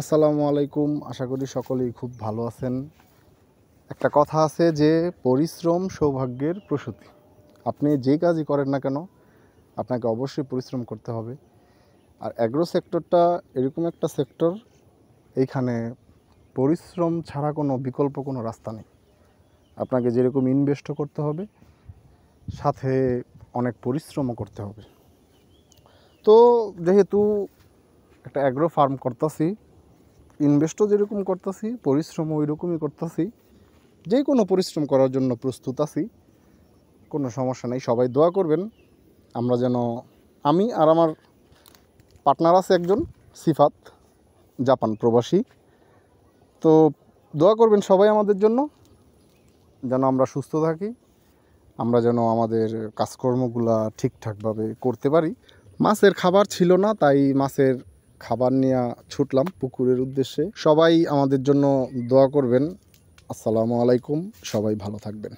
আসসালামু আলাইকুম। আশা করি সকলেই খুব ভালো আছেন। একটা কথা আছে যে পরিশ্রম সৌভাগ্যের প্রসূতি। আপনি যে কাজই করেন না কেন আপনাকে অবশ্যই পরিশ্রম করতে হবে। আর অ্যাগ্রো সেক্টরটা এরকম একটা সেক্টর, এইখানে পরিশ্রম ছাড়া কোনো বিকল্প কোনো রাস্তা নেই। আপনাকে যেরকম ইনভেস্টও করতে হবে, সাথে অনেক পরিশ্রমও করতে হবে। তো যেহেতু একটা অ্যাগ্রো ফার্ম করতেছি, ইনভেস্টও যেরকম করতেছি, পরিশ্রমও ওই রকমই করতেছি। যে কোনো পরিশ্রম করার জন্য প্রস্তুত আছি, কোনো সমস্যা নেই। সবাই দোয়া করবেন আমরা যেন, আমি আর আমার পার্টনার আছে একজন, সিফাত, জাপান প্রবাসী। তো দোয়া করবেন সবাই আমাদের জন্য, যেন আমরা সুস্থ থাকি, আমরা যেন আমাদের কাজকর্মগুলা ঠিকঠাকভাবে করতে পারি। মাছের খাবার ছিল না, তাই মাছের খাবার নিয়ে ছুটলাম পুকুরের উদ্দেশ্যে। সবাই আমাদের জন্য দোয়া করবেন। আসসালামু আলাইকুম, সবাই ভালো থাকবেন।